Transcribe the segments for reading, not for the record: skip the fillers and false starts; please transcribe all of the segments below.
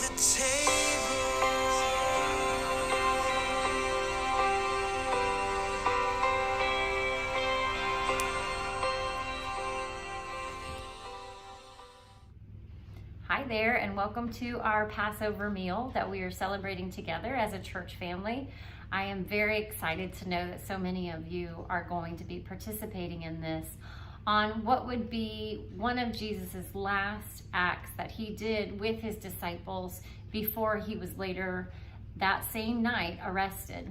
Hi there, and welcome to our Passover meal that we are celebrating together as a church family. I am very excited to know that so many of you are going to be participating in this on what would be one of Jesus's last acts that he did with his disciples before he was later that same night arrested.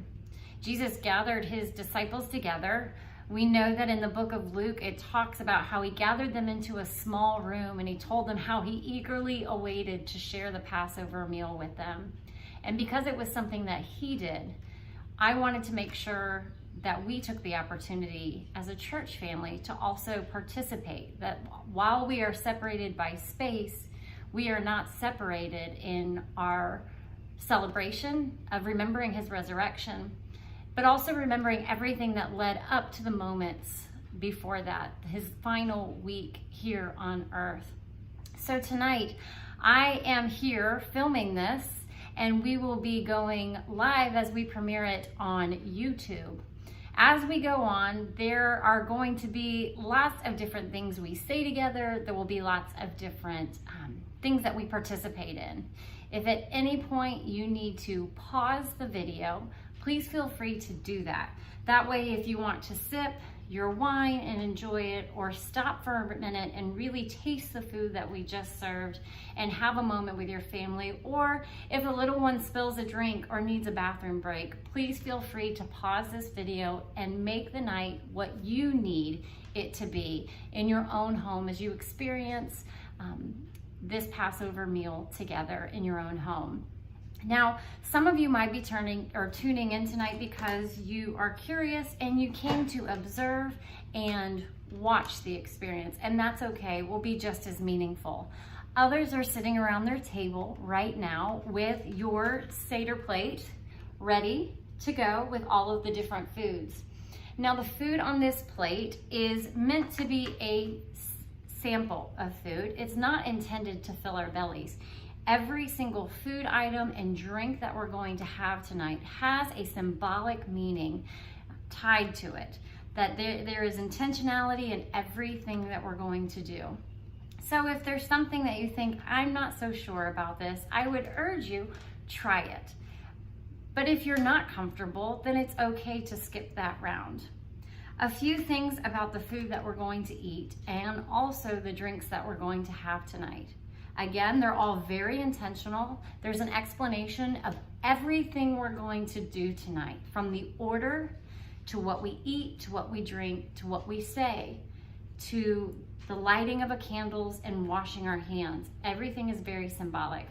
Jesus gathered his disciples together. We know that in the book of Luke, it talks about how he gathered them into a small room and he told them how he eagerly awaited to share the Passover meal with them. And because it was something that he did, I wanted to make sure that we took the opportunity as a church family to also participate, that while we are separated by space, we are not separated in our celebration of remembering his resurrection, but also remembering everything that led up to the moments before that, his final week here on earth. So tonight, I am here filming this, and we will be going live as we premiere it on YouTube. As we go on, there are going to be lots of different things we say together. There will be lots of different things that we participate in. If at any point you need to pause the video, please feel free to do that. That way, if you want to sip your wine and enjoy it, or stop for a minute and really taste the food that we just served and have a moment with your family, or if a little one spills a drink or needs a bathroom break, please feel free to pause this video and make the night what you need it to be in your own home as you experience this Passover meal together in your own home. Now, some of you might be tuning in tonight because you are curious and you came to observe and watch the experience, and that's okay. It will be just as meaningful. Others are sitting around their table right now with your Seder plate ready to go with all of the different foods. Now, the food on this plate is meant to be a sample of food. It's not intended to fill our bellies. Every single food item and drink that we're going to have tonight has a symbolic meaning tied to it, that there is intentionality in everything that we're going to do. So if there's something that you think, I'm not so sure about this, I would urge you, try it. But if you're not comfortable, then it's okay to skip that round. A few things about the food that we're going to eat and also the drinks that we're going to have tonight. Again, they're all very intentional. There's an explanation of everything we're going to do tonight, from the order to what we eat, to what we drink, to what we say, to the lighting of the candles and washing our hands. Everything is very symbolic.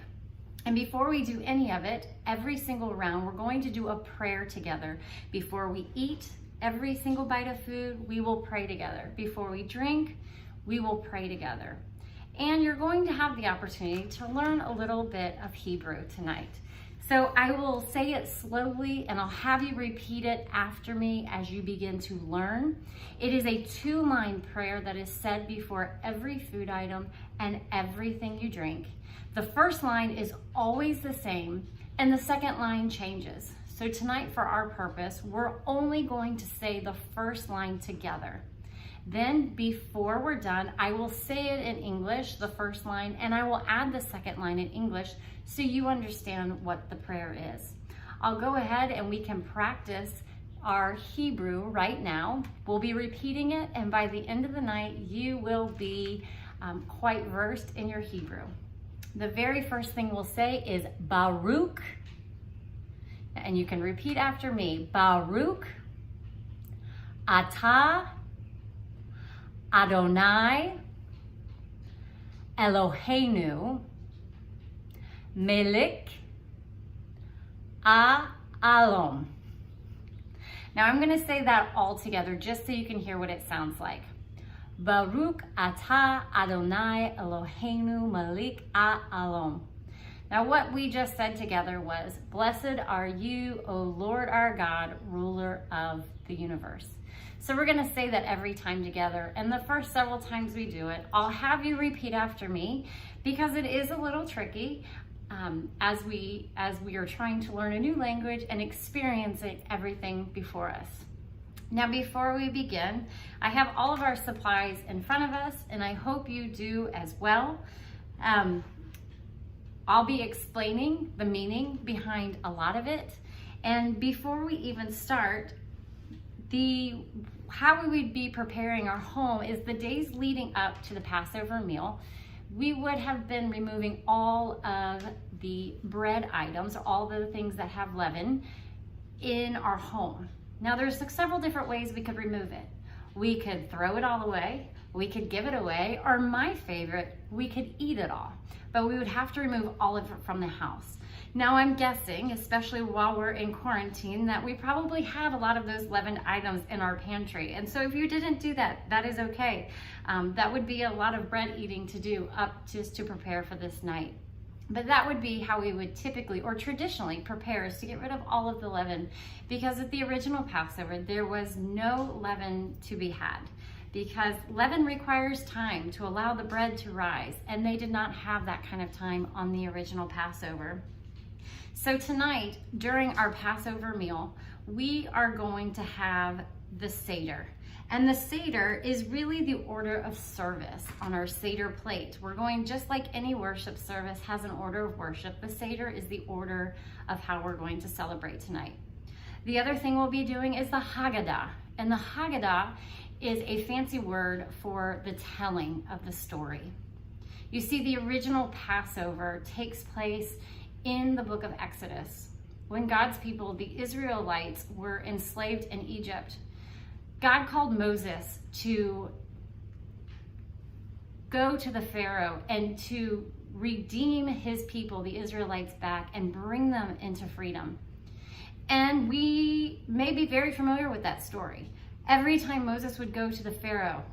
And before we do any of it, every single round, we're going to do a prayer together. Before we eat every single bite of food, we will pray together. Before we drink, we will pray together. And you're going to have the opportunity to learn a little bit of Hebrew tonight. So I will say it slowly and I'll have you repeat it after me as you begin to learn. It is a 2-line prayer that is said before every food item and everything you drink. The first line is always the same and the second line changes. So tonight, for our purpose, we're only going to say the first line together. Then before we're done, I will say it in English, the first line, and I will add the second line in English so you understand what the prayer is. I'll go ahead and we can practice our Hebrew right now. We'll be repeating it, and by the end of the night, you will be quite versed in your Hebrew. The very first thing we'll say is Baruch, and you can repeat after me. Baruch Atah Adonai Eloheinu Melech Ha'olam. Now I'm going to say that all together just so you can hear what it sounds like. Baruch Atah Adonai Eloheinu Melech Ha'olam. Now what we just said together was, blessed are you, O Lord our God, ruler of the universe. So we're going to say that every time together, and the first several times we do it, I'll have you repeat after me because it is a little tricky. as we are trying to learn a new language and experiencing everything before us. Now, before we begin, I have all of our supplies in front of us, and I hope you do as well. I'll be explaining the meaning behind a lot of it. And before we even start, how we would be preparing our home is the days leading up to the Passover meal. We would have been removing all of the bread items, or all the things that have leaven in our home. Now, there's several different ways we could remove it. We could throw it all away, we could give it away, or my favorite, we could eat it all. But we would have to remove all of it from the house. Now, I'm guessing, especially while we're in quarantine, that we probably have a lot of those leavened items in our pantry. And so if you didn't do that, that is okay. That would be a lot of bread eating to do up just to prepare for this night. But that would be how we would typically or traditionally prepare, is to get rid of all of the leaven. Because at the original Passover, there was no leaven to be had. Because leaven requires time to allow the bread to rise, and they did not have that kind of time on the original Passover. So tonight, during our Passover meal, we are going to have the Seder. And the Seder is really the order of service on our Seder plate. We're going, just like any worship service has an order of worship, the Seder is the order of how we're going to celebrate tonight. The other thing we'll be doing is the Haggadah. And the Haggadah is a fancy word for the telling of the story. You see, the original Passover takes place in the book of Exodus, when God's people, the Israelites, were enslaved in Egypt. God called Moses to go to the Pharaoh and to redeem his people, the Israelites, back and bring them into freedom. And we may be very familiar with that story. Every time Moses would go to the Pharaoh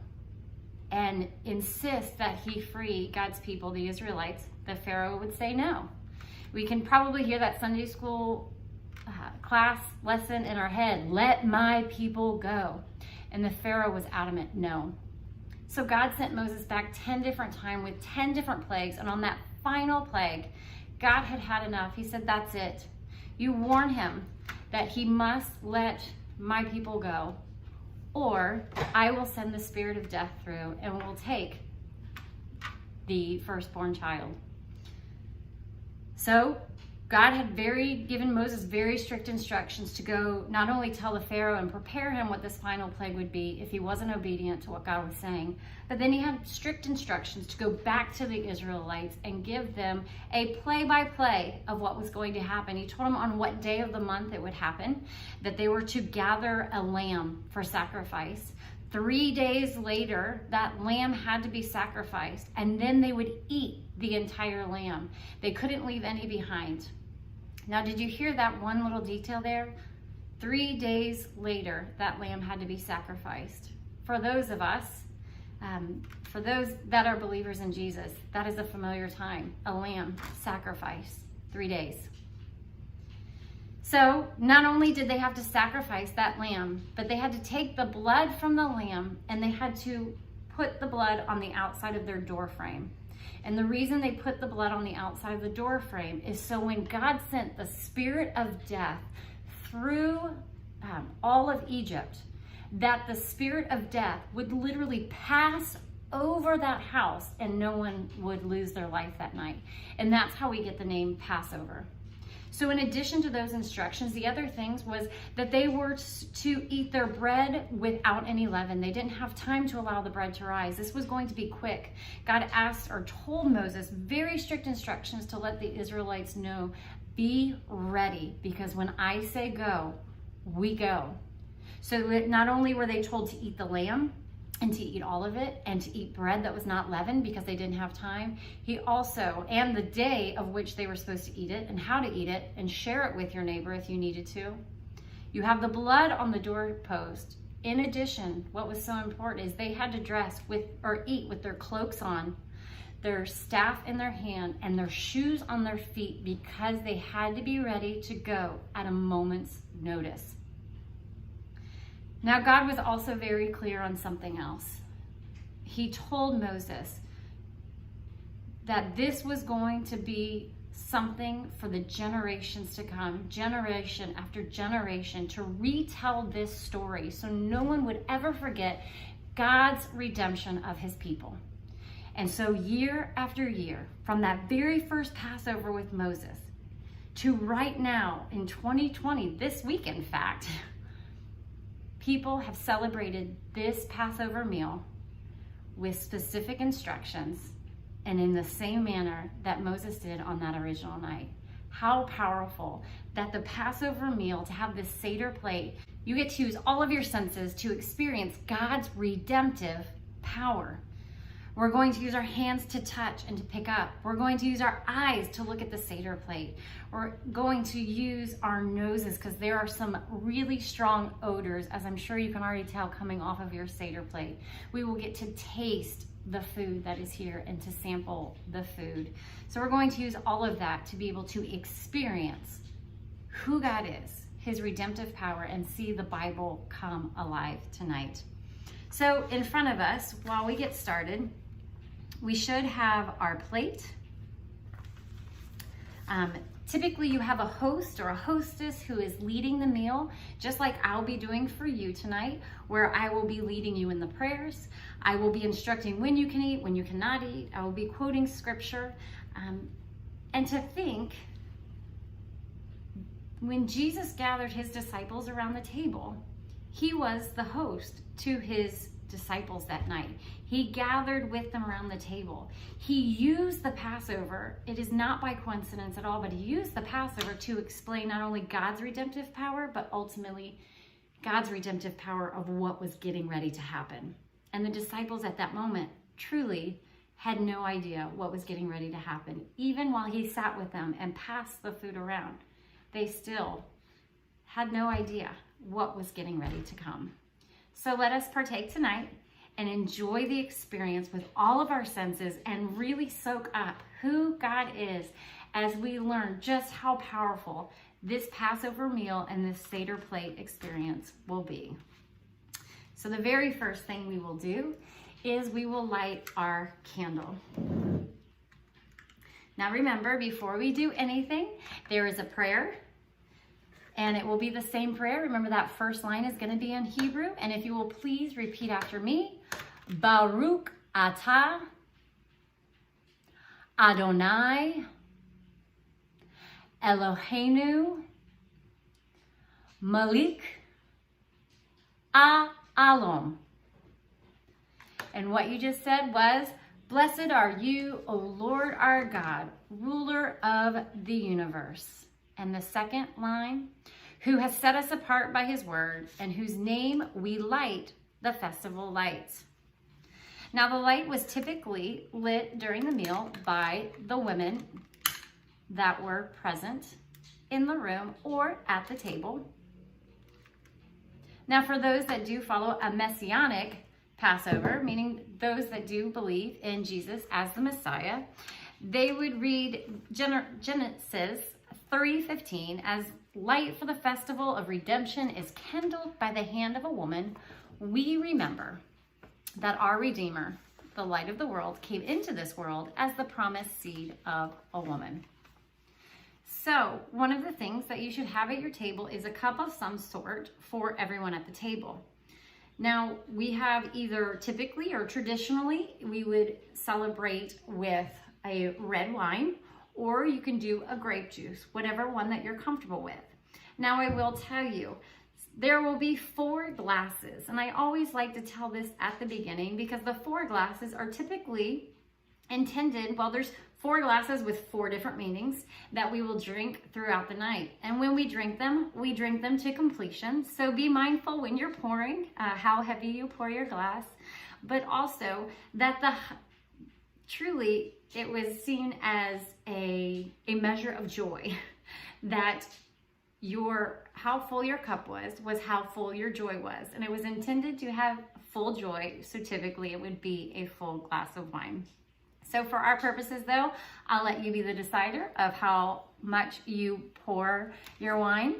and insist that he free God's people, the Israelites, the Pharaoh would say no. We can probably hear that Sunday school class lesson in our head, let my people go. And the Pharaoh was adamant, no. So God sent Moses back 10 different times with 10 different plagues. And on that final plague, God had had enough. He said, that's it. You warn him that he must let my people go, or I will send the spirit of death through and will take the firstborn child. So God had given Moses very strict instructions to go not only tell the Pharaoh and prepare him what this final plague would be if he wasn't obedient to what God was saying, but then he had strict instructions to go back to the Israelites and give them a play-by-play of what was going to happen. He told them on what day of the month it would happen, that they were to gather a lamb for sacrifice. 3 days later, that lamb had to be sacrificed, and then they would eat the entire lamb. They couldn't leave any behind. Now, did you hear that one little detail there? 3 days later, that lamb had to be sacrificed. For those of us, for those that are believers in Jesus, that is a familiar time, a lamb sacrifice, 3 days. So not only did they have to sacrifice that lamb, but they had to take the blood from the lamb and they had to put the blood on the outside of their door frame. And the reason they put the blood on the outside of the door frame is so when God sent the spirit of death through all of Egypt, that the spirit of death would literally pass over that house and no one would lose their life that night. And that's how we get the name Passover. So in addition to those instructions, the other things was that they were to eat their bread without any leaven. They didn't have time to allow the bread to rise. This was going to be quick. God asked or told Moses very strict instructions to let the Israelites know, be ready, because when I say go, we go. So not only were they told to eat the lamb, and to eat all of it, and to eat bread that was not leavened because they didn't have time. He also, and the day of which they were supposed to eat it, and how to eat it, and share it with your neighbor if you needed to. You have the blood on the doorpost. In addition, what was so important is they had to dress with or eat with their cloaks on, their staff in their hand, and their shoes on their feet, because they had to be ready to go at a moment's notice. Now, God was also very clear on something else. He told Moses that this was going to be something for the generations to come, generation after generation, to retell this story so no one would ever forget God's redemption of his people. And so year after year, from that very first Passover with Moses to right now in 2020, this week in fact, people have celebrated this Passover meal with specific instructions and in the same manner that Moses did on that original night. How powerful that the Passover meal, to have this Seder plate, you get to use all of your senses to experience God's redemptive power. We're going to use our hands to touch and to pick up. We're going to use our eyes to look at the Seder plate. We're going to use our noses because there are some really strong odors, as I'm sure you can already tell, coming off of your Seder plate. We will get to taste the food that is here and to sample the food. So we're going to use all of that to be able to experience who God is, his redemptive power, and see the Bible come alive tonight. So in front of us, while we get started, we should have our plate. Typically you have a host or a hostess who is leading the meal, just like I'll be doing for you tonight, where I will be leading you in the prayers. I will be instructing when you can eat, when you cannot eat. I will be quoting scripture. And to think, when Jesus gathered his disciples around the table, he was the host to his disciples that night. He gathered with them around the table. He used the Passover. It is not by coincidence at all, but he used the Passover to explain not only God's redemptive power, but ultimately God's redemptive power of what was getting ready to happen. And the disciples at that moment truly had no idea what was getting ready to happen. Even while he sat with them and passed the food around, they still had no idea what was getting ready to come. So let us partake tonight and enjoy the experience with all of our senses and really soak up who God is as we learn just how powerful this Passover meal and this Seder plate experience will be. So the very first thing we will do is we will light our candle. Now remember, before we do anything, there is a prayer. And it will be the same prayer. Remember, that first line is going to be in Hebrew. And if you will please repeat after me. Baruch atah Adonai Eloheinu Malik Ha'olam. And what you just said was, blessed are you, O Lord our God, ruler of the universe. And the second line, who has set us apart by his word, and whose name we light the festival lights. Now the light was typically lit during the meal by the women that were present in the room or at the table. Now for those that do follow a messianic Passover, meaning those that do believe in Jesus as the Messiah, they would read Genesis 3:15 as light for the festival of redemption is kindled by the hand of a woman. We remember that our Redeemer, the light of the world, came into this world as the promised seed of a woman. So one of the things that you should have at your table is a cup of some sort for everyone at the table. Now we have either typically or traditionally, we would celebrate with a red wine, or you can do a grape juice, whatever one that you're comfortable with. Now I will tell you, there will be 4 glasses, and I always like to tell this at the beginning because the 4 glasses are typically intended, well, there's 4 glasses with 4 different meanings that we will drink throughout the night. And when we drink them to completion. So be mindful when you're pouring, how heavy you pour your glass, but also that truly it was seen as a measure of joy, that how full your cup was how full your joy was. And it was intended to have full joy, so typically it would be a full glass of wine. So for our purposes though, I'll let you be the decider of how much you pour your wine.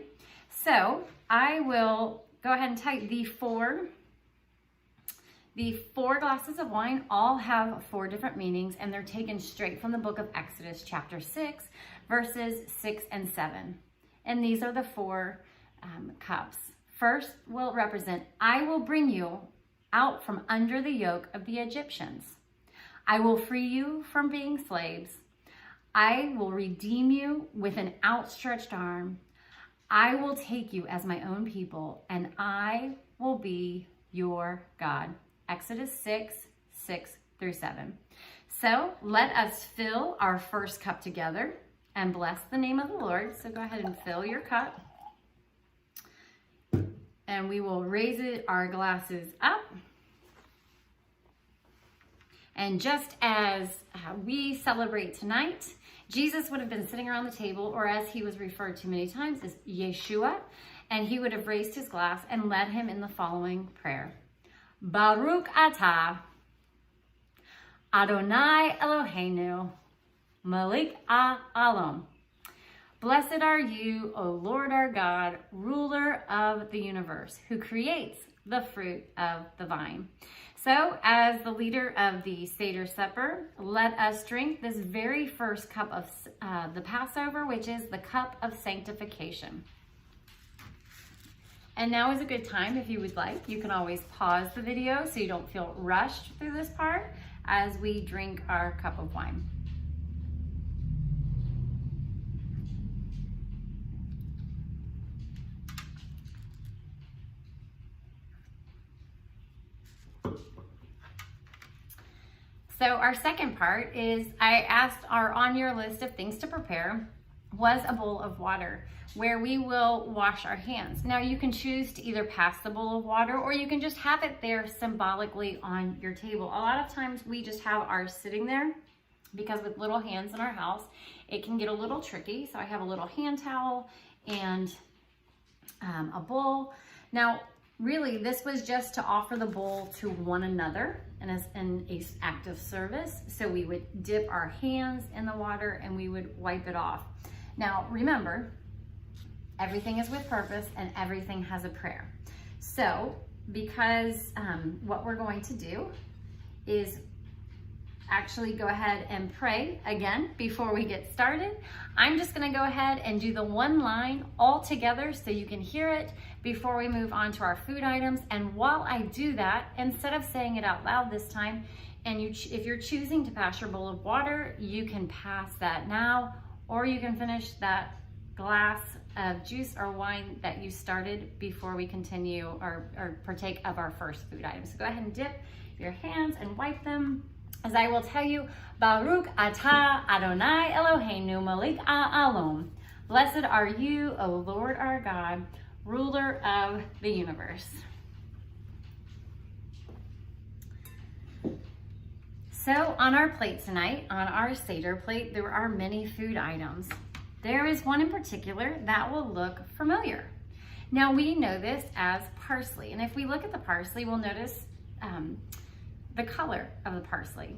So I will go ahead and tell you the four glasses of wine all have 4 different meanings, and they're taken straight from the book of Exodus chapter 6, verses 6 and 7. And these are the four cups. First will represent, I will bring you out from under the yoke of the Egyptians. I will free you from being slaves. I will redeem you with an outstretched arm. I will take you as my own people, and I will be your God. Exodus 6, 6 through 7. So let us fill our first cup together and bless the name of the Lord. So go ahead and fill your cup. And we will raise our glasses up. And just as we celebrate tonight, Jesus would have been sitting around the table, or as he was referred to many times as Yeshua, and he would have raised his glass and led him in the following prayer. Baruch atah, Adonai Eloheinu, Melech ha'olam. Blessed are you, O Lord our God, ruler of the universe, who creates the fruit of the vine. So, as the leader of the Seder Supper, let us drink this very first cup of the Passover, which is the cup of sanctification. And now is a good time, if you would like. You can always pause the video so you don't feel rushed through this part as we drink our cup of wine. So our second part is, I asked, on your list of things to prepare was a bowl of water where we will wash our hands. Now you can choose to either pass the bowl of water, or you can just have it there symbolically on your table. A lot of times we just have ours sitting there because with little hands in our house, it can get a little tricky. So I have a little hand towel and a bowl. Now, really, this was just to offer the bowl to one another and as an act of service. So we would dip our hands in the water and we would wipe it off. Now, remember, everything is with purpose and everything has a prayer. So, because what we're going to do is actually go ahead and pray again before we get started. I'm just going to go ahead and do the one line all together so you can hear it before we move on to our food items. And while I do that, instead of saying it out loud this time, and if you're choosing to pass your bowl of water, you can pass that now, or you can finish that glass of juice or wine that you started before we continue or partake of our first food item. So go ahead and dip your hands and wipe them. As I will tell you, Baruch atah Adonai Eloheinu Melech ha'olam. Blessed are you, O Lord our God, ruler of the universe. So on our plate tonight, on our Seder plate, there are many food items. There is one in particular that will look familiar. Now we know this as parsley, and if we look at the parsley, we'll notice the color of the parsley,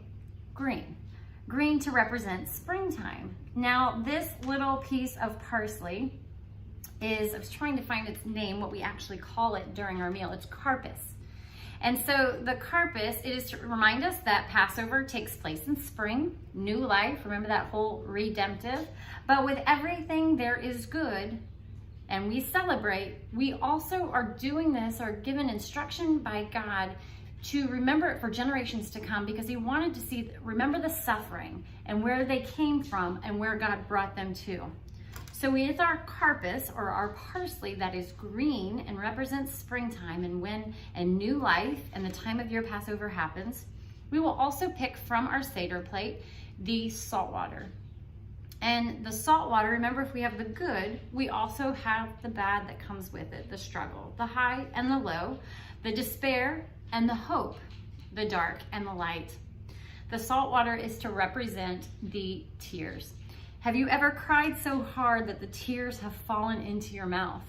green. Green to represent springtime. Now this little piece of parsley is, I was trying to find its name, what we actually call it during our meal, it's carpus. And so the carpus, it is to remind us that Passover takes place in spring, new life, remember that whole redemptive, but with everything there is good, and we celebrate, we also are doing this, or given instruction by God to remember it for generations to come, because he wanted to remember the suffering and where they came from and where God brought them to. So with our carpus, or our parsley, that is green and represents springtime and when and new life and the time of year Passover happens, we will also pick from our Seder plate the salt water. And the salt water, remember, if we have the good, we also have the bad that comes with it, the struggle, the high and the low, the despair and the hope, the dark and the light. The salt water is to represent the tears. Have you ever cried so hard that the tears have fallen into your mouth?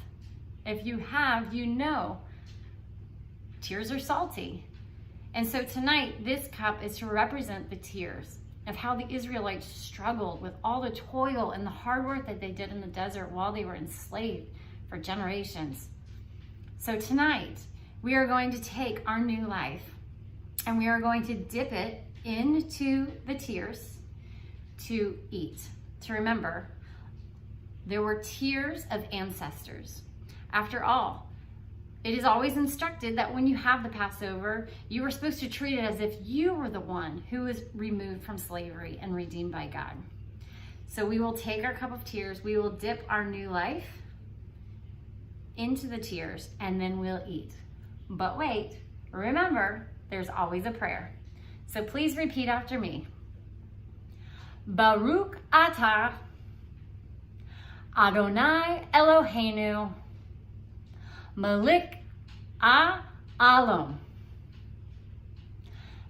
If you have, you know tears are salty. And so tonight, this cup is to represent the tears of how the Israelites struggled with all the toil and the hard work that they did in the desert while they were enslaved for generations. So tonight, we are going to take our new life and we are going to dip it into the tears to eat. To remember, There were tiers of ancestors. After all, it is always instructed that when you have the Passover, you are supposed to treat it as if you were the one who was removed from slavery and redeemed by God. So we will take our cup of tears, we will dip our new life into the tears, and then we'll eat. But wait, remember, there's always a prayer. So please repeat after me. Baruch atah Adonai Eloheinu Malik ha'olam.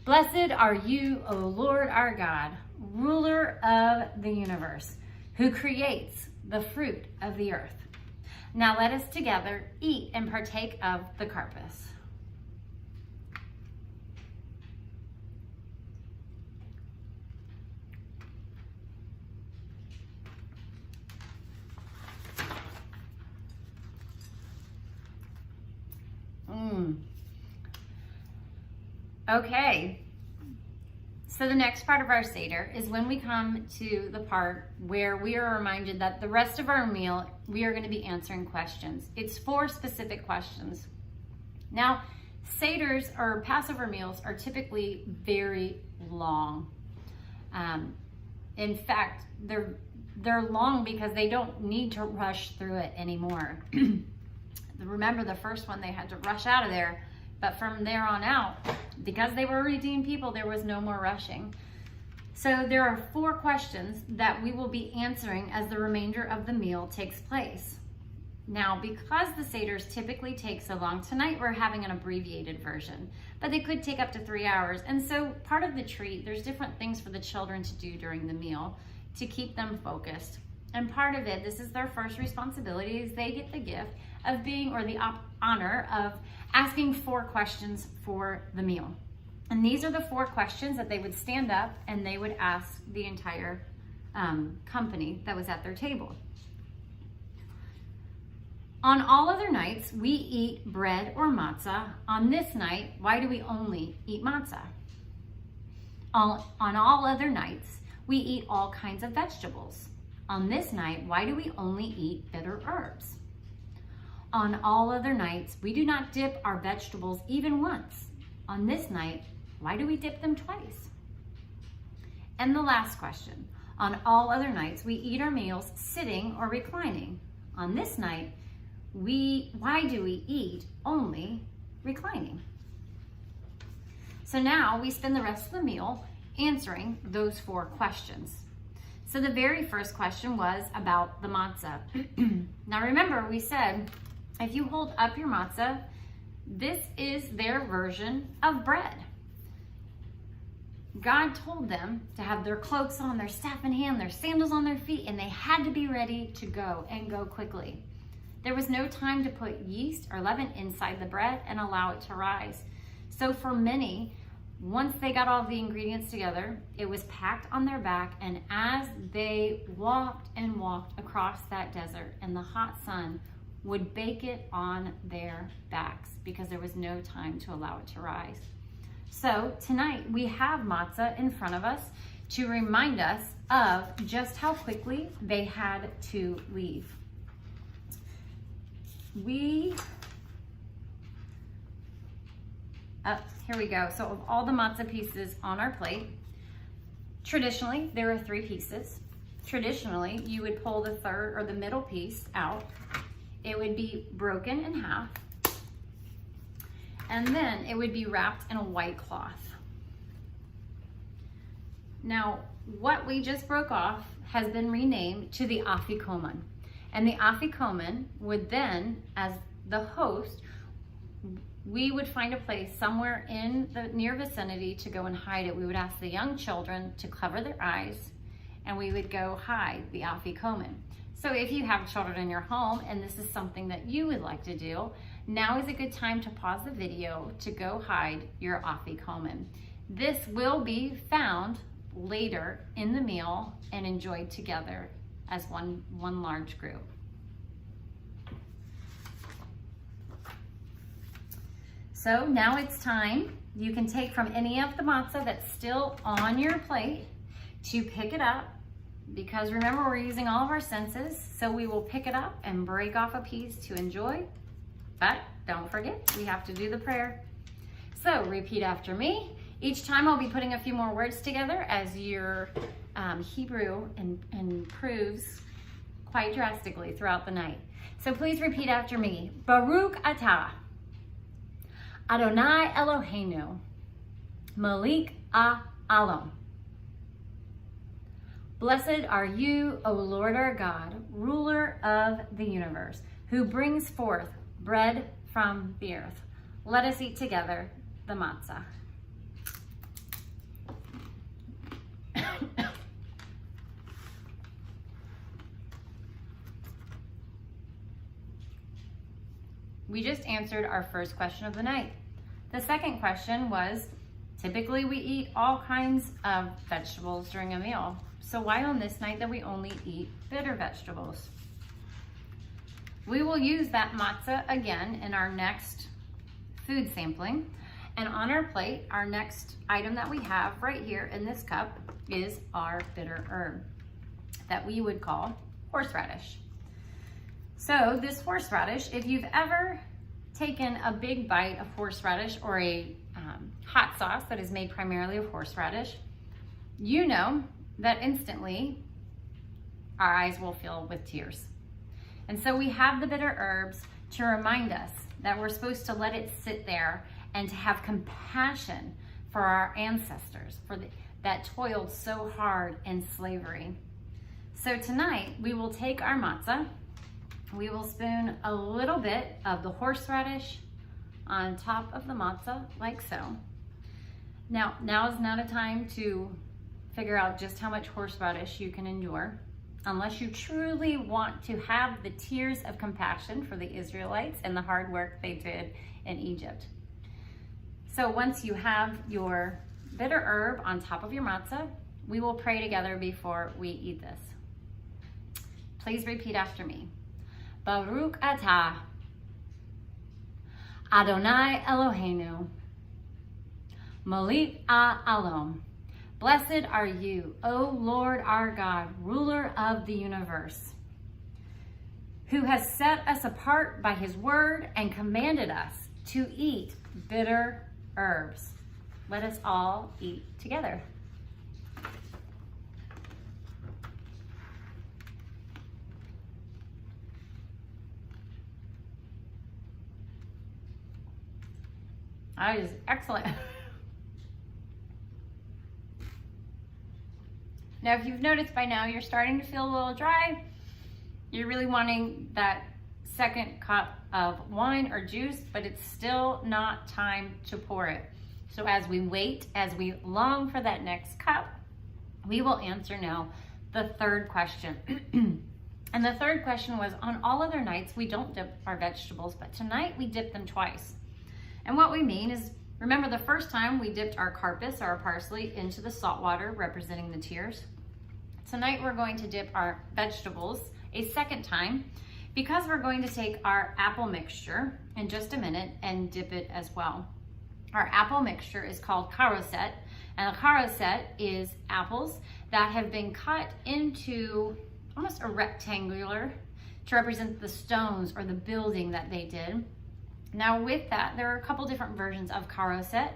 Blessed are you, O Lord our God, ruler of the universe, who creates the fruit of the earth. Now let us together eat and partake of the karpas. Okay, so the next part of our Seder is when we come to the part where we are reminded that the rest of our meal, we are going to be answering questions. It's 4 specific questions. Now, Seders or Passover meals are typically very long. In fact, they're long because they don't need to rush through it anymore. Remember, the first one, they had to rush out of there. But from there on out, because they were redeemed people, there was no more rushing. So there are 4 questions that we will be answering as the remainder of the meal takes place. Now, because the Seders typically take so long, tonight we're having an abbreviated version, but they could take up to 3 hours. And so part of the treat, there's different things for the children to do during the meal to keep them focused. And part of it, this is their first responsibility, is they get the gift of being, or the honor of asking 4 questions for the meal. And these are the 4 questions that they would stand up and they would ask the entire company that was at their table. On all other nights, we eat bread or matzah. On this night, why do we only eat matzah? On all other nights, we eat all kinds of vegetables. On this night, why do we only eat bitter herbs? On all other nights, we do not dip our vegetables even once. On this night, why do we dip them twice? And the last question, on all other nights, we eat our meals sitting or reclining. On this night, why do we eat only reclining? So now we spend the rest of the meal answering those 4 questions. So the very first question was about the matzah. Now remember, we said, if you hold up your matzah, this is their version of bread. God told them to have their cloaks on, their staff in hand, their sandals on their feet, and they had to be ready to go and go quickly. There was no time to put yeast or leaven inside the bread and allow it to rise. So for many, once they got all the ingredients together, it was packed on their back, and as they walked and walked across that desert, and the hot sun would bake it on their backs because there was no time to allow it to rise. So tonight we have matzah in front of us to remind us of just how quickly they had to leave. Here we go. So of all the matzah pieces on our plate, traditionally there are 3 pieces. Traditionally, you would pull the third or the middle piece out. It would be broken in half, and then it would be wrapped in a white cloth. Now, what we just broke off has been renamed to the afikomen. And the afikomen would then, as the host, we would find a place somewhere in the near vicinity to go and hide it. We would ask the young children to cover their eyes, and we would go hide the afikomen. So if you have children in your home and this is something that you would like to do, now is a good time to pause the video to go hide your afikomen. This will be found later in the meal and enjoyed together as one large group. So now it's time. You can take from any of the matzah that's still on your plate to pick it up because remember, we're using all of our senses, so we will pick it up and break off a piece to enjoy. But don't forget, we have to do the prayer. So repeat after me. Each time I'll be putting a few more words together as your Hebrew improves quite drastically throughout the night. So please repeat after me. Baruch atah Adonai Eloheinu Malik Ha'olam. Blessed are you, O Lord our God, ruler of the universe, who brings forth bread from the earth. Let us eat together the matzah. We just answered our first question of the night. The second question was, typically we eat all kinds of vegetables during a meal. So why on this night that we only eat bitter vegetables? We will use that matzah again in our next food sampling. And on our plate, our next item that we have right here in this cup is our bitter herb that we would call horseradish. So this horseradish, if you've ever taken a big bite of horseradish or a hot sauce that is made primarily of horseradish, you know that instantly our eyes will fill with tears. And so we have the bitter herbs to remind us that we're supposed to let it sit there and to have compassion for our ancestors that toiled so hard in slavery. So tonight we will take our matzah. We will spoon a little bit of the horseradish on top of the matzah, like so. Now is not a time to figure out just how much horseradish you can endure, unless you truly want to have the tears of compassion for the Israelites and the hard work they did in Egypt. So once you have your bitter herb on top of your matzah, we will pray together before we eat this. Please repeat after me. Baruch atah Adonai Eloheinu Malik Ha'olam. Blessed are you, O Lord our God, ruler of the universe, who has set us apart by his word and commanded us to eat bitter herbs. Let us all eat together. That is excellent. Now, if you've noticed by now, you're starting to feel a little dry. You're really wanting that second cup of wine or juice, but it's still not time to pour it. So as we wait, as we long for that next cup, we will answer now the third question. And the third question was, on all other nights, we don't dip our vegetables, but tonight we dip them twice. And what we mean is, remember the first time we dipped our carpus, our parsley, into the salt water, representing the tears. Tonight we're going to dip our vegetables a second time, because we're going to take our apple mixture in just a minute and dip it as well. Our apple mixture is called karoset, and a karoset is apples that have been cut into almost a rectangular to represent the stones or the building that they did. Now with that, there are a couple different versions of karoset.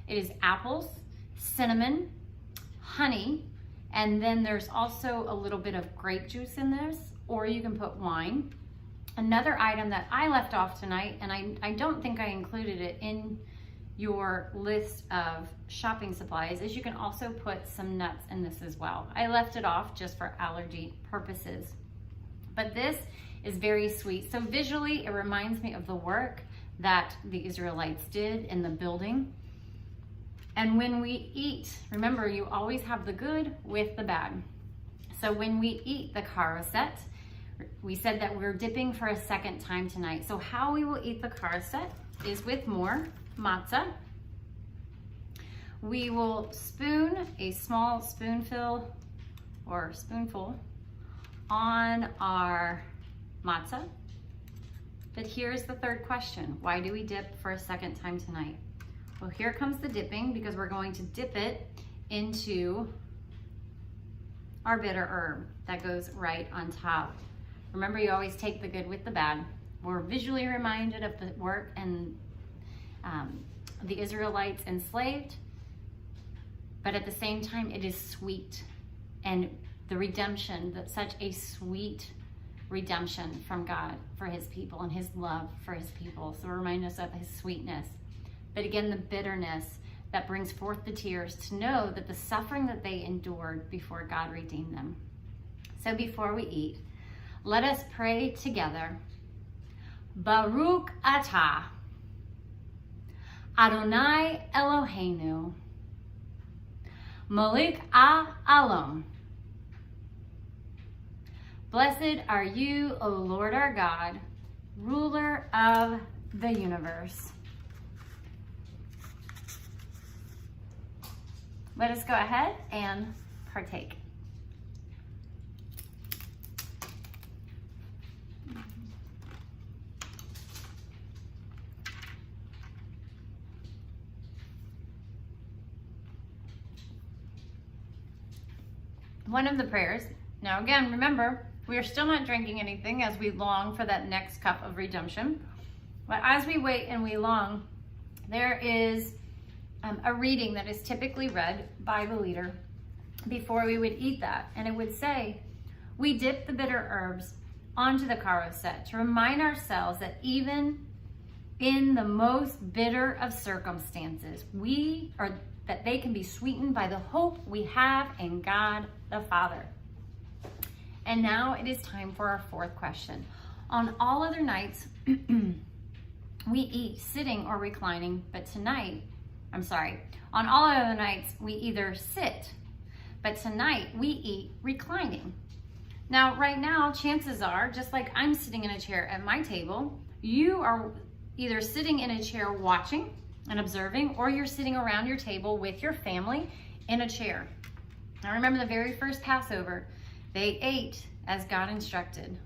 It is apples, cinnamon, honey, and then there's also a little bit of grape juice in this, or you can put wine. Another item that I left off tonight, and I don't think I included it in your list of shopping supplies, is you can also put some nuts in this as well. I left it off just for allergy purposes. But this is very sweet. So visually, it reminds me of the work that the Israelites did in the building. And when we eat, remember, you always have the good with the bad. So when we eat the karoset, we said that we're dipping for a second time tonight. So how we will eat the karoset is with more matzah. We will spoon a small spoonful or spoonful on our matzah. But here's the third question. Why do we dip for a second time tonight? Well, here comes the dipping, because we're going to dip it into our bitter herb that goes right on top. Remember, you always take the good with the bad. We're visually reminded of the work and the Israelites enslaved, but at the same time, it is sweet. And the redemption, that such a sweet redemption from God for his people and his love for his people. So remind us of his sweetness. But again, the bitterness that brings forth the tears to know that the suffering that they endured before God redeemed them. So before we eat, let us pray together. Baruch atah, Adonai Eloheinu, Melech ha'olam. Blessed are you, O Lord our God, ruler of the universe. Let us go ahead and partake. One of the prayers, now again, remember, we are still not drinking anything as we long for that next cup of redemption. But as we wait and we long, there is a reading that is typically read by the leader before we would eat that. And it would say, we dip the bitter herbs onto the caroset to remind ourselves that even in the most bitter of circumstances, that they can be sweetened by the hope we have in God the Father. And now it is time for our fourth question. On all other nights, we eat sitting or reclining, but tonight, on all other nights, we either sit, but tonight we eat reclining. Now, right now, chances are, just like I'm sitting in a chair at my table, you are either sitting in a chair watching and observing, or you're sitting around your table with your family in a chair. Now, remember the very first Passover, they ate as God instructed,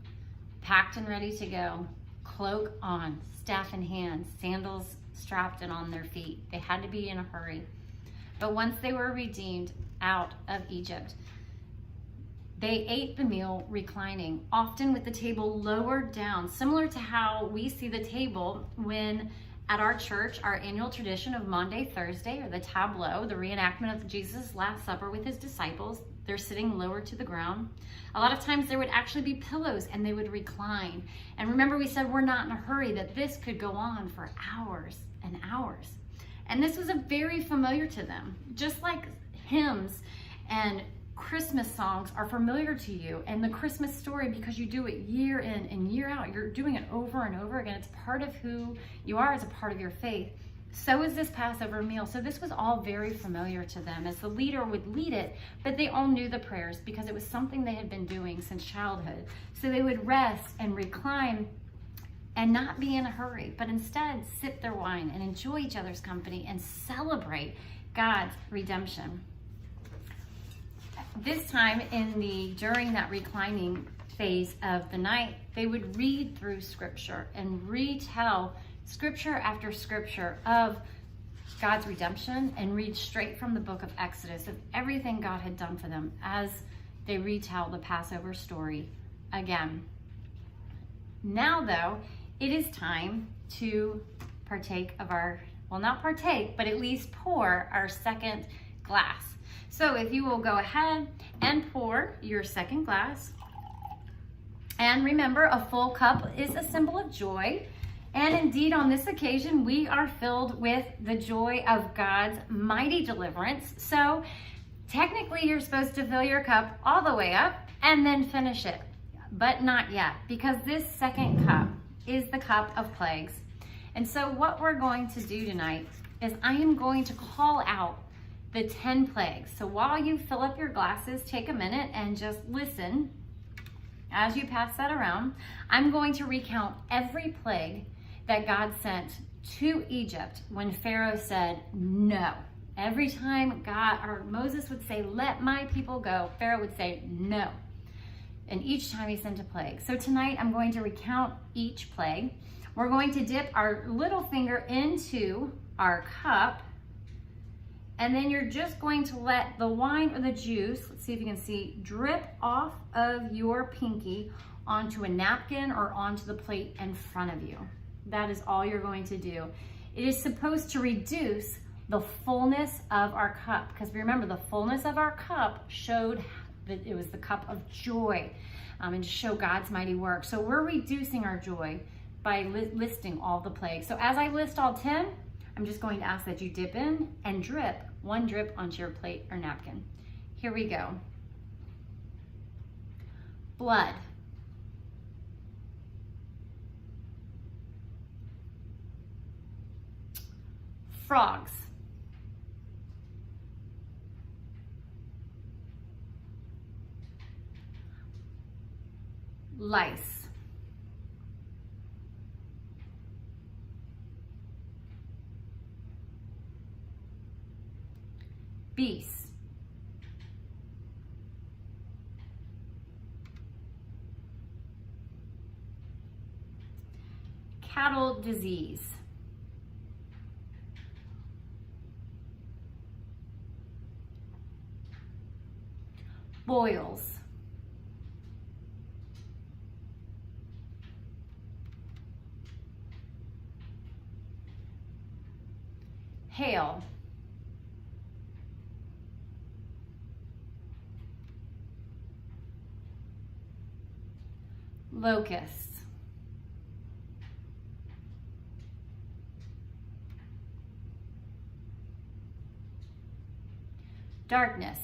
packed and ready to go, cloak on, staff in hand, sandals strapped and on their feet. They had to be in a hurry. But once they were redeemed out of Egypt, they ate the meal reclining, often with the table lowered down, similar to how we see the table when at our church, our annual tradition of Maundy Thursday, or the tableau, the reenactment of Jesus' Last Supper with his disciples. They're sitting lower to the ground. A lot of times there would actually be pillows and they would recline. And remember, we said we're not in a hurry, that this could go on for hours and hours. And this was very familiar to them, just like hymns and Christmas songs are familiar to you, and the Christmas story, because you do it year in and year out. You're doing it over and over again. It's part of who you are as a part of your faith. So is this Passover meal. So this was all very familiar to them as the leader would lead it, but they all knew the prayers because it was something they had been doing since childhood. So they would rest and recline and not be in a hurry, but instead sip their wine and enjoy each other's company and celebrate God's redemption. This time during that reclining phase of the night, they would read through scripture and retell scripture after scripture of God's redemption and read straight from the book of Exodus of everything God had done for them as they retell the Passover story again. Now though, it is time to partake of not partake, but at least pour our second glass. So if you will go ahead and pour your second glass. And remember, a full cup is a symbol of joy. And indeed, on this occasion, we are filled with the joy of God's mighty deliverance. So technically, you're supposed to fill your cup all the way up and then finish it. But not yet, because this second cup is the cup of plagues. And so what we're going to do tonight is I am going to call out the 10 plagues. So while you fill up your glasses, take a minute and just listen. As you pass that around, I'm going to recount every plague that God sent to Egypt when Pharaoh said no. Every time Moses would say, let my people go, Pharaoh would say no. And each time he sent a plague. So tonight I'm going to recount each plague. We're going to dip our little finger into our cup And then you're just going to let the wine or the juice, let's see if you can see, drip off of your pinky onto a napkin or onto the plate in front of you. That is all you're going to do. It is supposed to reduce the fullness of our cup, because remember, the fullness of our cup showed that it was the cup of joy, and to show God's mighty work. So we're reducing our joy by listing all the plagues. So as I list all 10, I'm just going to ask that you dip in and drip one drip onto your plate or napkin. Here we go. Blood. Frogs. Lice. Bees. Cattle disease. Boils. Hail. Locusts. Darkness.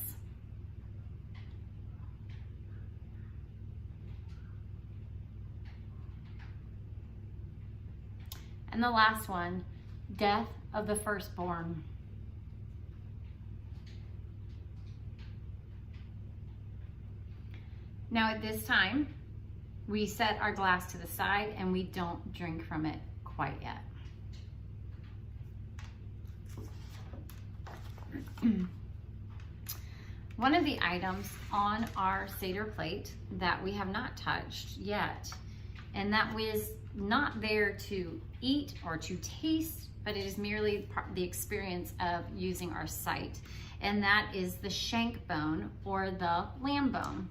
And the last one, death of the firstborn. Now at this time, we set our glass to the side and we don't drink from it quite yet. One of the items on our Seder plate that we have not touched yet, and that was not there to eat or to taste, but it is merely the experience of using our sight, and that is the shank bone or the lamb bone.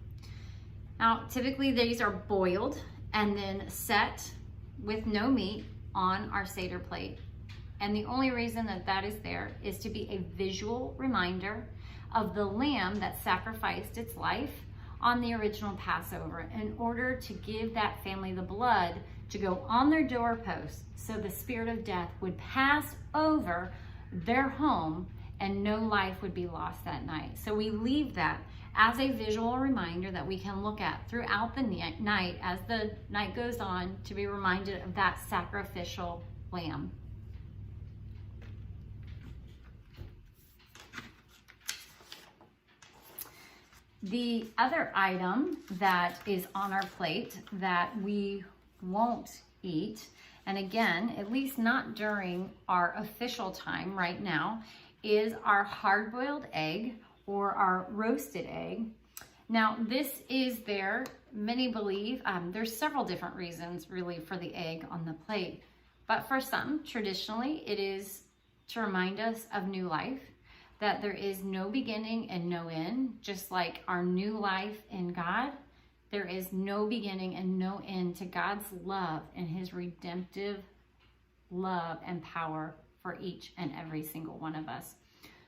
Now, typically these are boiled and then set with no meat on our Seder plate. And the only reason that that is there is to be a visual reminder of the lamb that sacrificed its life on the original Passover in order to give that family the blood to go on their doorposts so the spirit of death would pass over their home and no life would be lost that night. So we leave that as a visual reminder that we can look at throughout the night as the night goes on, to be reminded of that sacrificial lamb. The other item that is on our plate that we won't eat, and again, at least not during our official time right now, is our hard-boiled egg or our roasted egg. Now, this is there, many believe, there's several different reasons really for the egg on the plate. But for some, traditionally, it is to remind us of new life, that there is no beginning and no end, just like our new life in God. There is no beginning and no end to God's love and his redemptive love and power for each and every single one of us.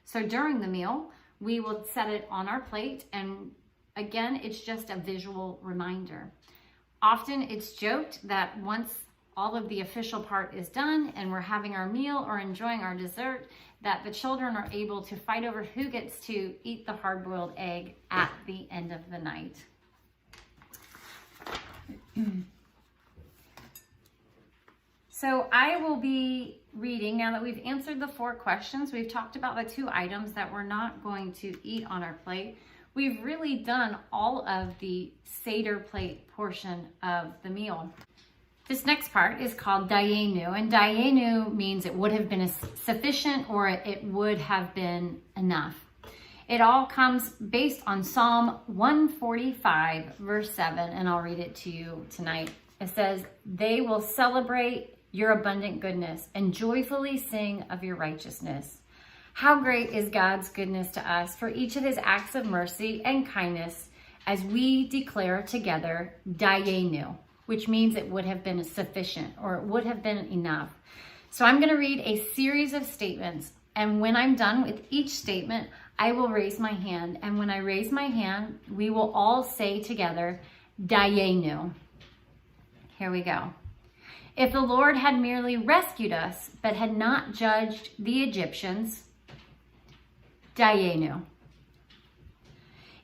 So during the meal, we will set it on our plate, and again, it's just a visual reminder. Often it's joked that once all of the official part is done and we're having our meal or enjoying our dessert, that the children are able to fight over who gets to eat the hard-boiled egg at the end of the night. So I will be reading, now that we've answered the 4 questions, we've talked about the 2 items that we're not going to eat on our plate. We've really done all of the Seder plate portion of the meal. This next part is called Dayenu, and Dayenu means it would have been sufficient or it would have been enough. It all comes based on Psalm 145, verse 7, and I'll read it to you tonight. It says, "They will celebrate your abundant goodness and joyfully sing of your righteousness. How great is God's goodness to us for each of his acts of mercy and kindness as we declare together Dayenu, which means it would have been sufficient or it would have been enough. So I'm going to read a series of statements, and when I'm done with each statement, I will raise my hand, and when I raise my hand, we will all say together Dayenu. Here we go. If the Lord had merely rescued us, but had not judged the Egyptians, Dayenu.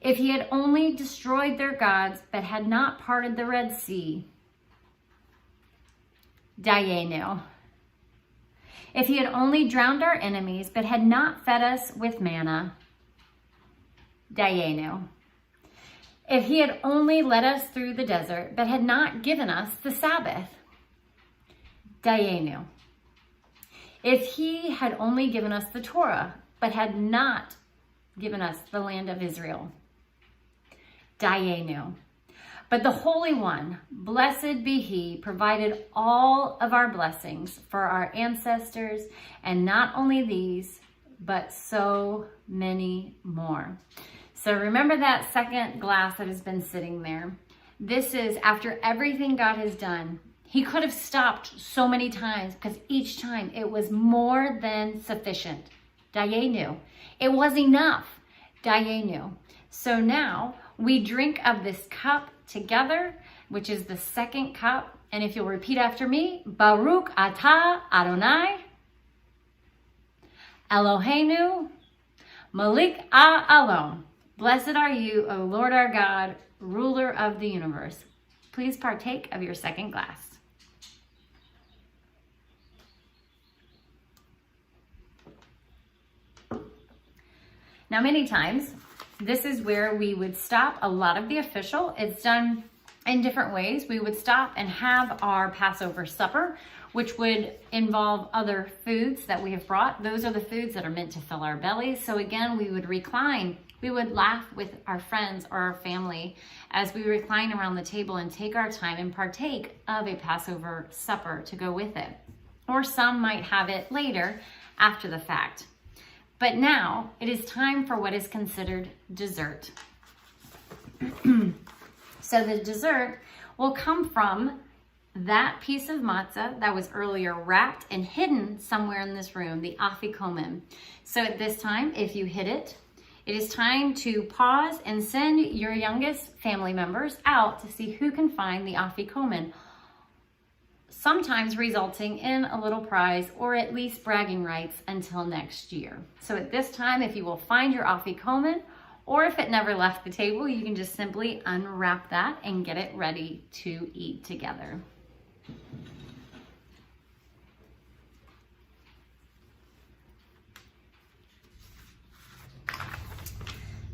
If he had only destroyed their gods, but had not parted the Red Sea, Dayenu. If he had only drowned our enemies, but had not fed us with manna, Dayenu. If he had only led us through the desert, but had not given us the Sabbath, Dayenu. If he had only given us the Torah, but had not given us the land of Israel, Dayenu. But the Holy One, blessed be he, provided all of our blessings for our ancestors, and not only these, but so many more. So remember that second glass that has been sitting there. This is after everything God has done. He could have stopped so many times because each time it was more than sufficient. Dayenu. It was enough. Dayenu. So now we drink of this cup together, which is the second cup. And if you'll repeat after me, Baruch atah Adonai, Eloheinu, Malik ha'olam. Blessed are you, O Lord our God, ruler of the universe. Please partake of your second glass. Now, many times, this is where we would stop a lot of the official. It's done in different ways. We would stop and have our Passover supper, which would involve other foods that we have brought. Those are the foods that are meant to fill our bellies. So again, we would recline. We would laugh with our friends or our family as we recline around the table and take our time and partake of a Passover supper to go with it. Or some might have it later after the fact. But now it is time for what is considered dessert. So the dessert will come from that piece of matzah that was earlier wrapped and hidden somewhere in this room, the afikomen. So at this time, if you hid it, it is time to pause and send your youngest family members out to see who can find the afikomen, sometimes resulting in a little prize or at least bragging rights until next year. So at this time, if you will find your afikomen, or if it never left the table, you can just simply unwrap that and get it ready to eat together.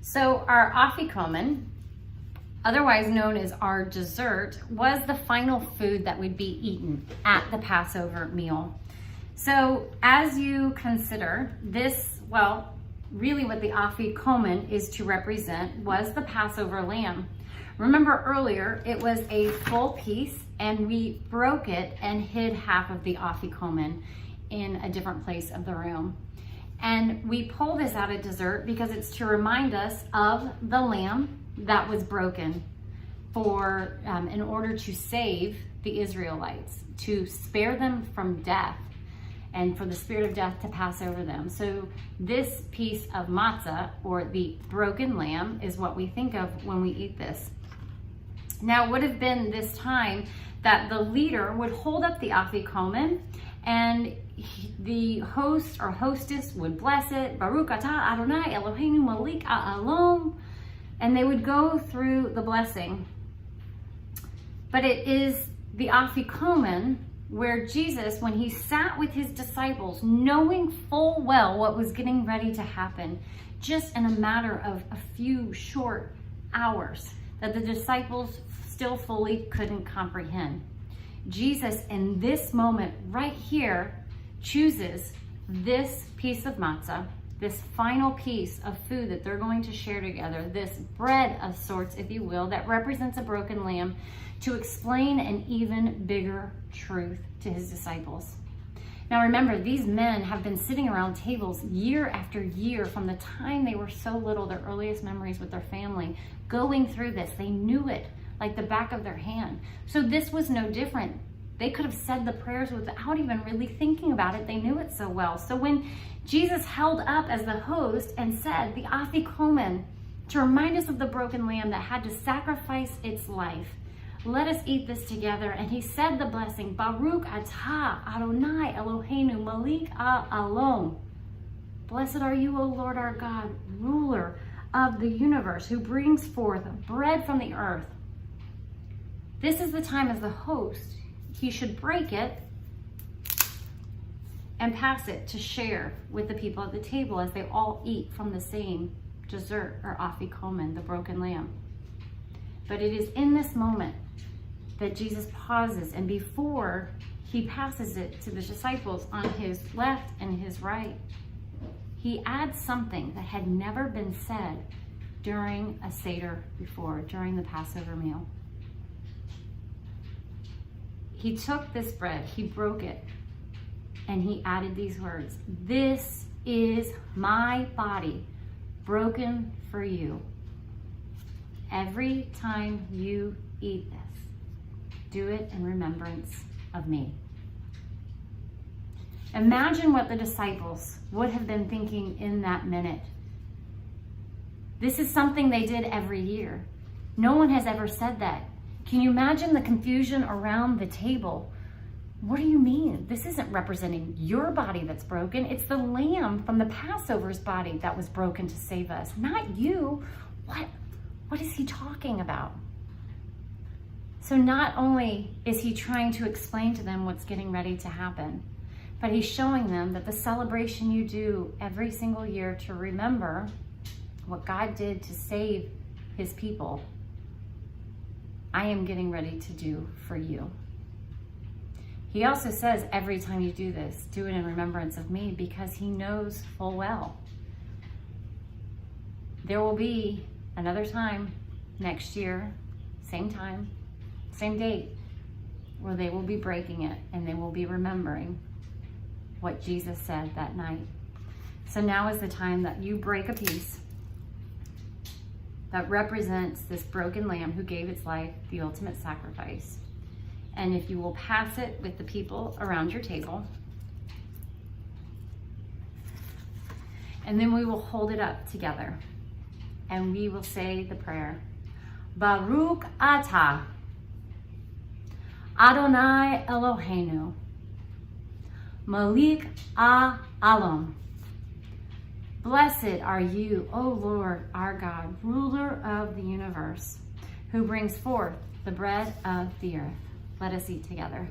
So our afikomen, otherwise known as our dessert, was the final food that would be eaten at the Passover meal. So as you consider this, well, really what the afikomen is to represent was the Passover lamb. Remember earlier, it was a full piece and we broke it and hid half of the afikomen in a different place of the room. And we pull this out at dessert because it's to remind us of the lamb that was broken for in order to save the Israelites, to spare them from death and for the spirit of death to pass over them. So this piece of matzah, or the broken lamb, is what we think of when we eat this. Now, it would have been this time that the leader would hold up the afikomen and the host or hostess would bless it, Baruch atah Adonai Eloheinu Malik ha'olam, and they would go through the blessing. But it is the afikomen where Jesus, when he sat with his disciples, knowing full well what was getting ready to happen, just in a matter of a few short hours, that the disciples still fully couldn't comprehend. Jesus, in this moment right here, chooses this piece of matzah, this final piece of food that they're going to share together, this bread of sorts, if you will, that represents a broken lamb, to explain an even bigger truth to his disciples. Now remember, these men have been sitting around tables year after year from the time they were so little, their earliest memories with their family, going through this. They knew it like the back of their hand. So this was no different. They could have said the prayers without even really thinking about it. They knew it so well. So when Jesus held up as the host and said, the afikomen, to remind us of the broken lamb that had to sacrifice its life, let us eat this together. And he said the blessing, Baruch atah Adonai Eloheinu Malik Alom. Blessed are you, O Lord our God, ruler of the universe, who brings forth bread from the earth. This is the time as the host. He should break it and pass it to share with the people at the table as they all eat from the same dessert, or afikomen, the broken lamb. But it is in this moment that Jesus pauses, and before he passes it to the disciples on his left and his right, he adds something that had never been said during a Seder before, during the Passover meal. He took this bread, he broke it, and he added these words, "This is my body, broken for you. Every time you eat this, do it in remembrance of me." Imagine what the disciples would have been thinking in that minute. This is something they did every year. No one has ever said that. Can you imagine the confusion around the table? What do you mean? This isn't representing your body that's broken. It's the lamb from the Passover's body that was broken to save us, not you. What is he talking about? So not only is he trying to explain to them what's getting ready to happen, but he's showing them that the celebration you do every single year to remember what God did to save his people, I am getting ready to do for you. He also says, every time you do this, do it in remembrance of me, because he knows full well there will be another time next year, same time, same date, where they will be breaking it and they will be remembering what Jesus said that night. So now is the time that you break a piece that represents this broken lamb who gave its life, the ultimate sacrifice. And if you will pass it with the people around your table, and then we will hold it up together and we will say the prayer, Baruch atah Adonai Eloheinu Malik Alom. Blessed are you, O Lord our God, ruler of the universe, who brings forth the bread of the earth. Let us eat together.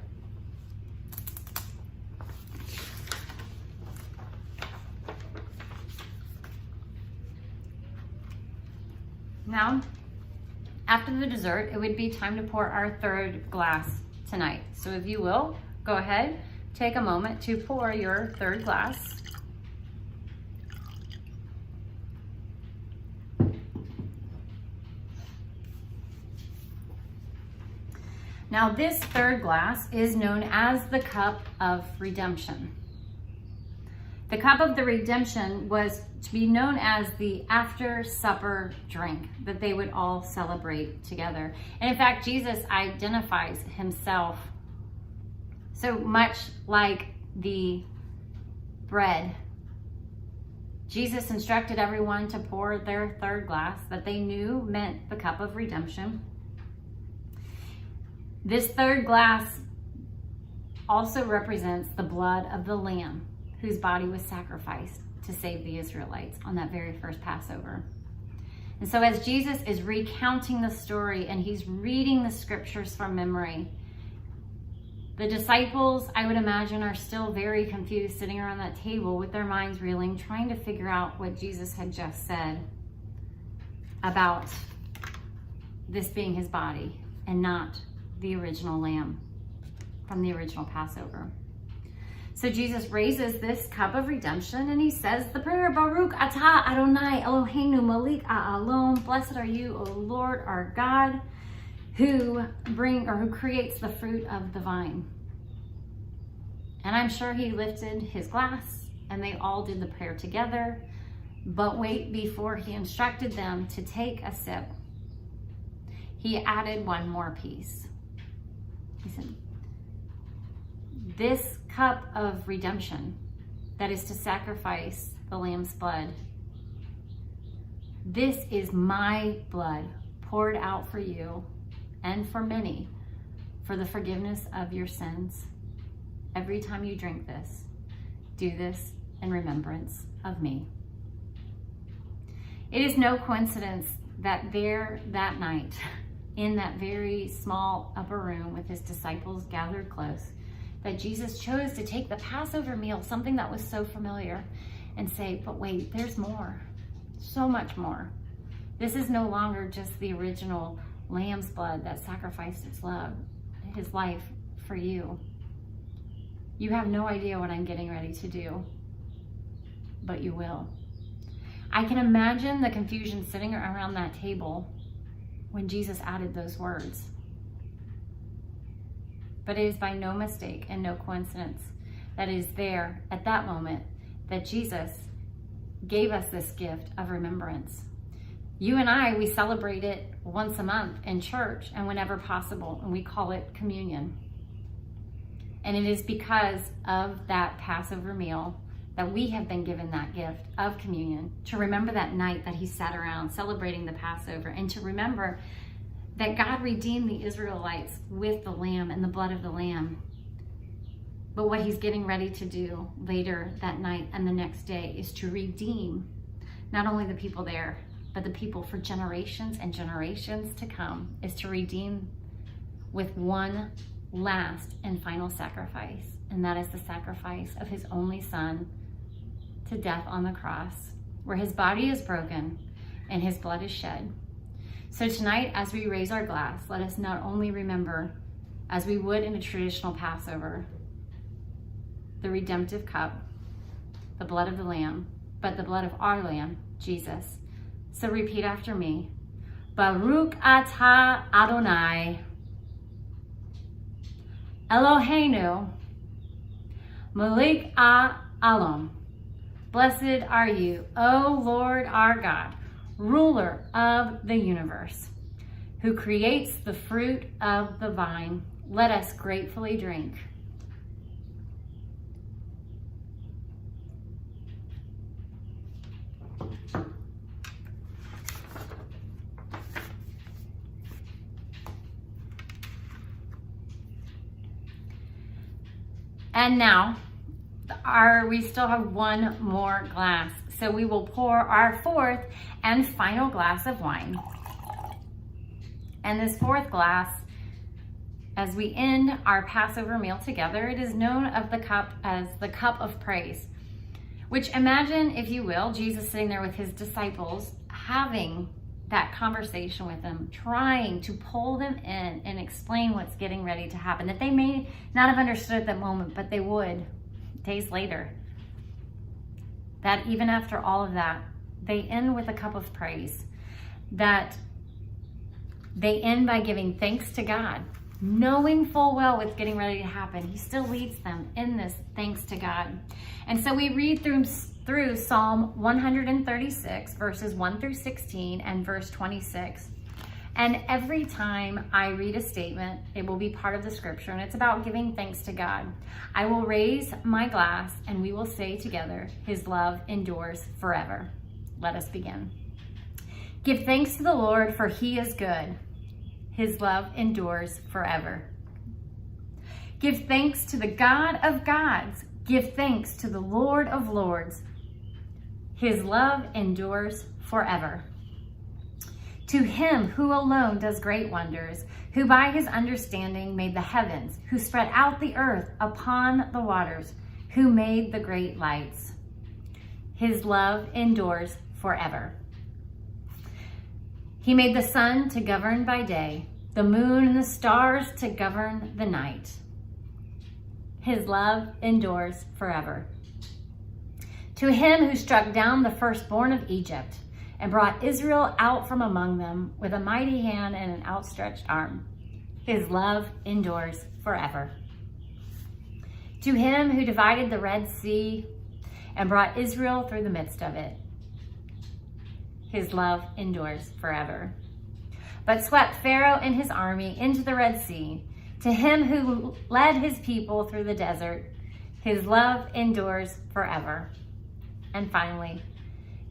Now, after the dessert, it would be time to pour our third glass tonight. So if you will, go ahead, take a moment to pour your third glass. Now, this third glass is known as the cup of redemption. The cup of the redemption was to be known as the after supper drink that they would all celebrate together. And in fact, Jesus identifies himself so much like the bread. Jesus instructed everyone to pour their third glass that they knew meant the cup of redemption. This third glass also represents the blood of the lamb whose body was sacrificed to save the Israelites on that very first Passover. And so as Jesus is recounting the story and he's reading the scriptures from memory, the disciples, I would imagine, are still very confused, sitting around that table with their minds reeling, trying to figure out what Jesus had just said about this being his body and not the original lamb from the original Passover. So Jesus raises this cup of redemption and he says the prayer, Baruch atah Adonai Eloheinu Malik Alom. Blessed are you, O Lord our God, who creates the fruit of the vine. And I'm sure he lifted his glass and they all did the prayer together. But wait, before he instructed them to take a sip, he added one more piece. He said, this cup of redemption that is to sacrifice the Lamb's blood, this is my blood poured out for you and for many for the forgiveness of your sins. Every time you drink this, do this in remembrance of me. It is no coincidence that there that night, in that very small upper room with his disciples gathered close, that Jesus chose to take the Passover meal, something that was so familiar, and say, but wait, there's more, so much more. This is no longer just the original lamb's blood that sacrificed his life for you. You have no idea what I'm getting ready to do, but you will. I can imagine the confusion sitting around that table when Jesus added those words. But it is by no mistake and no coincidence that it is there at that moment that Jesus gave us this gift of remembrance. You and I, we celebrate it once a month in church and whenever possible, and we call it communion. And it is because of that Passover meal that we have been given that gift of communion, to remember that night that he sat around celebrating the Passover, and to remember that God redeemed the Israelites with the lamb and the blood of the lamb. But what he's getting ready to do later that night and the next day is to redeem not only the people there, but the people for generations and generations to come, is to redeem with one last and final sacrifice. And that is the sacrifice of his only son to death on the cross, where his body is broken and his blood is shed. So tonight, as we raise our glass, let us not only remember, as we would in a traditional Passover, the redemptive cup, the blood of the Lamb, but the blood of our Lamb, Jesus. So repeat after me. Baruch atah Adonai, Eloheinu, Melech ha'olam. Blessed are you, O Lord our God, ruler of the universe, who creates the fruit of the vine. Let us gratefully drink. And now, we still have one more glass. So we will pour our fourth and final glass of wine. And this fourth glass, as we end our Passover meal together, it is known of the cup as the cup of praise, which, imagine, if you will, Jesus sitting there with his disciples, having that conversation with them, trying to pull them in and explain what's getting ready to happen, that they may not have understood at that moment, but they would days later. That even after all of that, they end with a cup of praise, that they end by giving thanks to God, knowing full well what's getting ready to happen. He still leads them in this thanks to God. And so we read through Psalm 136, verses 1 through 16 and verse 26. And every time I read a statement, it will be part of the scripture, and it's about giving thanks to God. I will raise my glass and we will say together, his love endures forever. Let us begin. Give thanks to the Lord, for he is good. His love endures forever. Give thanks to the God of gods. Give thanks to the Lord of lords. His love endures forever. To him who alone does great wonders, who by his understanding made the heavens, who spread out the earth upon the waters, who made the great lights. His love endures forever. He made the sun to govern by day, the moon and the stars to govern the night. His love endures forever. To him who struck down the firstborn of Egypt and brought Israel out from among them with a mighty hand and an outstretched arm. His love endures forever. To him who divided the Red Sea and brought Israel through the midst of it. His love endures forever. But swept Pharaoh and his army into the Red Sea. To him who led his people through the desert. His love endures forever. And finally,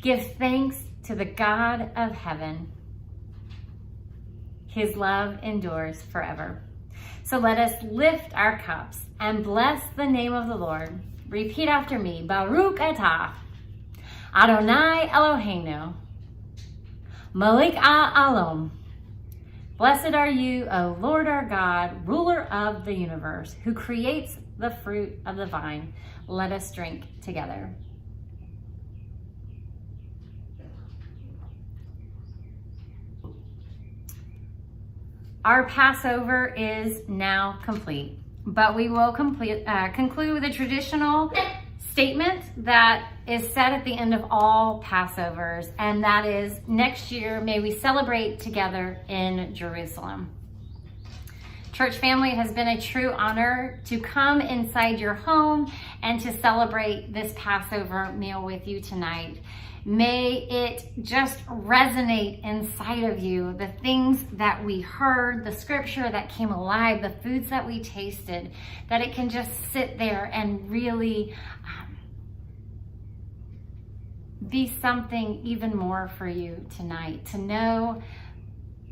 give thanks to the God of heaven. His love endures forever. So let us lift our cups and bless the name of the Lord. Repeat after me. Baruch atah Adonai Eloheinu Melech Ha'olam. Blessed are you, O Lord our God, ruler of the universe, who creates the fruit of the vine. Let us drink together. Our Passover is now complete, but we will conclude with a traditional statement that is said at the end of all Passovers, and that is, next year, may we celebrate together in Jerusalem. Church family, it has been a true honor to come inside your home and to celebrate this Passover meal with you tonight. May it just resonate inside of you, the things that we heard, the scripture that came alive, the foods that we tasted, that it can just sit there and really be something even more for you tonight, to know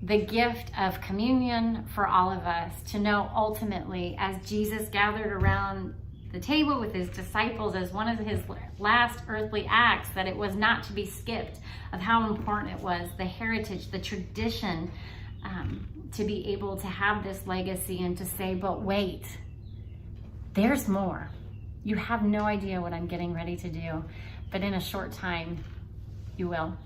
the gift of communion for all of us, to know ultimately as Jesus gathered around the table with his disciples as one of his last earthly acts, that it was not to be skipped, of how important it was, the heritage, the tradition, to be able to have this legacy and to say, but wait, there's more. You have no idea what I'm getting ready to do, but in a short time, you will.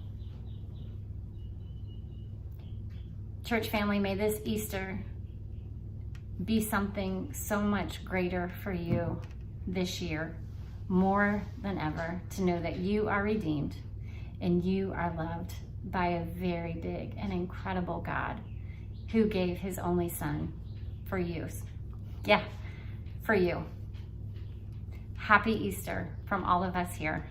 Church family, may this Easter be something so much greater for you this year, more than ever, to know that you are redeemed and you are loved by a very big and incredible God who gave his only son for you. Yeah, for you. Happy Easter from all of us here.